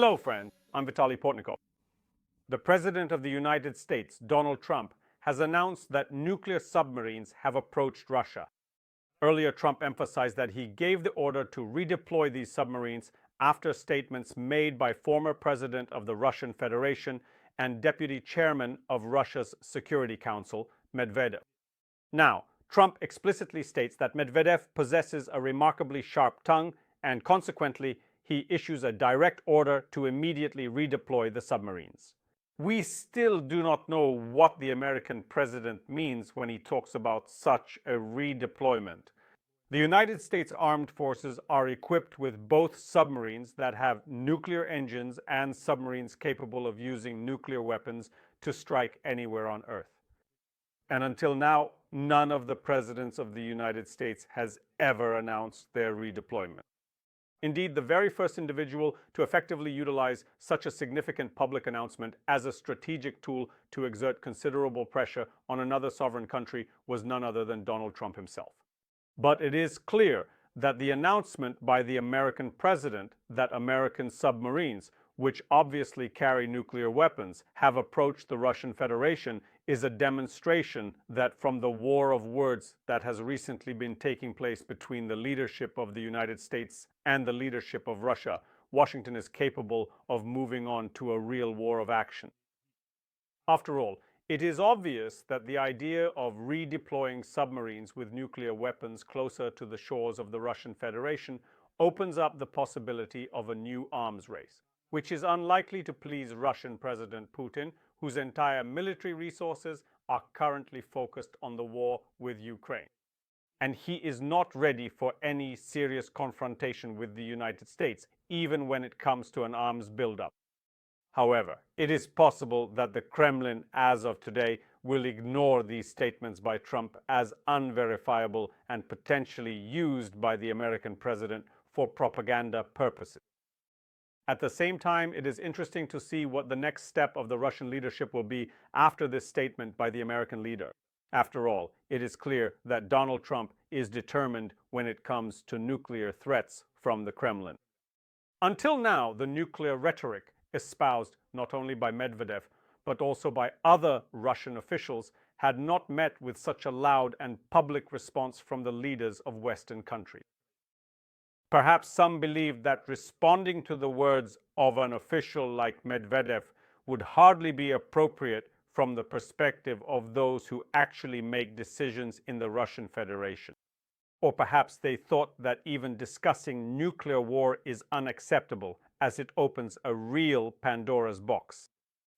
Hello, friends. I'm Vitaly Portnikov. The President of the United States, Donald Trump, has announced that nuclear submarines have approached Russia. Earlier, Trump emphasized that he gave the order to redeploy these submarines after statements made by former President of the Russian Federation and Deputy Chairman of Russia's Security Council, Medvedev. Now, Trump explicitly states that Medvedev possesses a remarkably sharp tongue and consequently he issues a direct order to immediately redeploy the submarines. We still do not know what the American president means when he talks about such a redeployment. The United States Armed Forces are equipped with both submarines that have nuclear engines and submarines capable of using nuclear weapons to strike anywhere on Earth. And until now, none of the presidents of the United States has ever announced their redeployment. Indeed, the very first individual to effectively utilize such a significant public announcement as a strategic tool to exert considerable pressure on another sovereign country was none other than Donald Trump himself. But it is clear that the announcement by the American president that American submarines, which obviously carry nuclear weapons, have approached the Russian Federation is a demonstration that from the war of words that has recently been taking place between the leadership of the United States and the leadership of Russia, Washington is capable of moving on to a real war of action. After all, it is obvious that the idea of redeploying submarines with nuclear weapons closer to the shores of the Russian Federation opens up the possibility of a new arms race, which is unlikely to please Russian President Putin, whose entire military resources are currently focused on the war with Ukraine. And he is not ready for any serious confrontation with the United States, even when it comes to an arms buildup. However, it is possible that the Kremlin, as of today, will ignore these statements by Trump as unverifiable and potentially used by the American president for propaganda purposes. At the same time, it is interesting to see what the next step of the Russian leadership will be after this statement by the American leader. After all, it is clear that Donald Trump is determined when it comes to nuclear threats from the Kremlin. Until now, the nuclear rhetoric espoused not only by Medvedev, but also by other Russian officials, had not met with such a loud and public response from the leaders of Western countries. Perhaps some believed that responding to the words of an official like Medvedev would hardly be appropriate from the perspective of those who actually make decisions in the Russian Federation. Or perhaps they thought that even discussing nuclear war is unacceptable as it opens a real Pandora's box.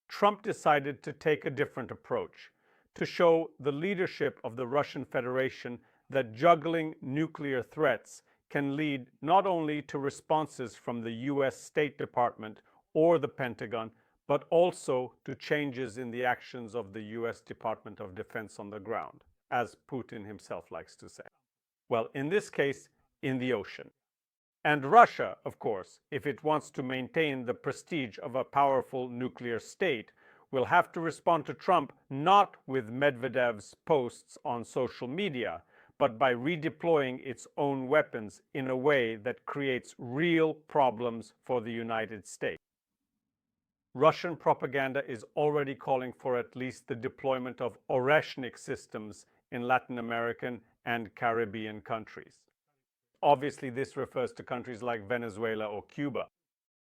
Trump decided to take a different approach, to show the leadership of the Russian Federation that juggling nuclear threats can lead not only to responses from the US State Department or the Pentagon, but also to changes in the actions of the US Department of Defense on the ground, as Putin himself likes to say. Well, in this case, in the ocean. And Russia, of course, if it wants to maintain the prestige of a powerful nuclear state, will have to respond to Trump not with Medvedev's posts on social media, but by redeploying its own weapons in a way that creates real problems for the United States. Russian propaganda is already calling for at least the deployment of Oreshnik systems in Latin American and Caribbean countries. Obviously, this refers to countries like Venezuela or Cuba.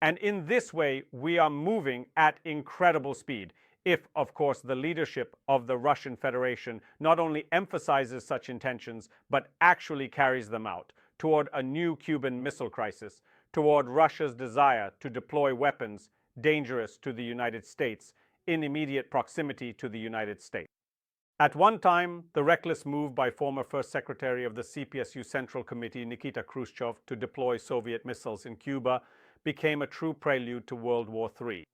And in this way, we are moving at incredible speed. If, of course, the leadership of the Russian Federation not only emphasizes such intentions, but actually carries them out toward a new Cuban Missile Crisis, toward Russia's desire to deploy weapons dangerous to the United States in immediate proximity to the United States. At one time, the reckless move by former First Secretary of the CPSU Central Committee, Nikita Khrushchev, to deploy Soviet missiles in Cuba became a true prelude to World War III.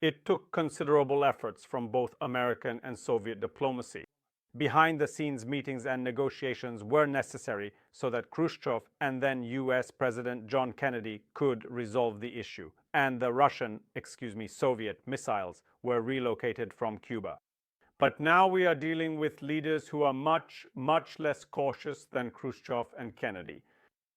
It took considerable efforts from both American and Soviet diplomacy. Behind-the-scenes meetings and negotiations were necessary so that Khrushchev and then US President John Kennedy could resolve the issue, and the Soviet missiles were relocated from Cuba. But now we are dealing with leaders who are much less cautious than Khrushchev and Kennedy.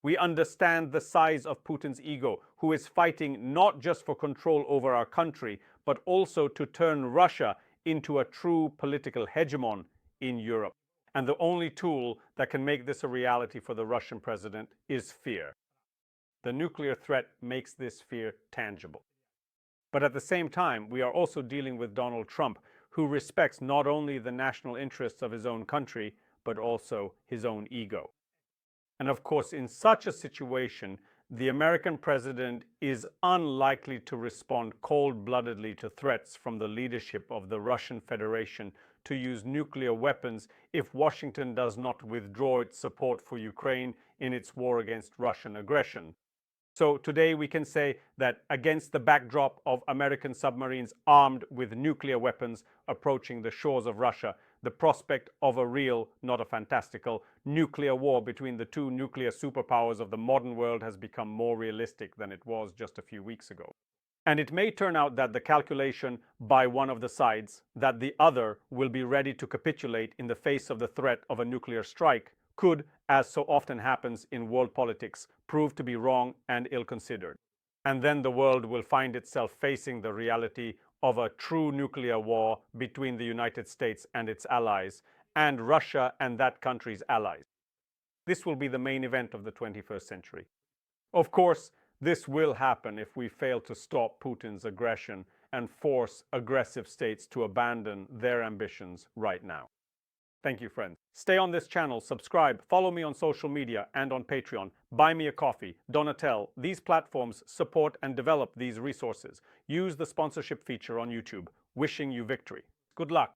We understand the size of Putin's ego, who is fighting not just for control over our country, but also to turn Russia into a true political hegemon in Europe. And the only tool that can make this a reality for the Russian president is fear. The nuclear threat makes this fear tangible. But at the same time, we are also dealing with Donald Trump, who respects not only the national interests of his own country, but also his own ego. And of course, in such a situation, the American president is unlikely to respond cold-bloodedly to threats from the leadership of the Russian Federation to use nuclear weapons if Washington does not withdraw its support for Ukraine in its war against Russian aggression. So today we can say that against the backdrop of American submarines armed with nuclear weapons approaching the shores of Russia, the prospect of a real, not a fantastical, nuclear war between the two nuclear superpowers of the modern world has become more realistic than it was just a few weeks ago. And it may turn out that the calculation by one of the sides that the other will be ready to capitulate in the face of the threat of a nuclear strike could, as so often happens in world politics, prove to be wrong and ill-considered. And then the world will find itself facing the reality of a true nuclear war between the United States and its allies, and Russia and that country's allies. This will be the main event of the 21st century. Of course, this will happen if we fail to stop Putin's aggression and force aggressive states to abandon their ambitions right now. Thank you, friends. Stay on this channel, subscribe, follow me on social media and on Patreon. Buy me a coffee, Donatel. These platforms support and develop these resources. Use the sponsorship feature on YouTube. Wishing you victory. Good luck.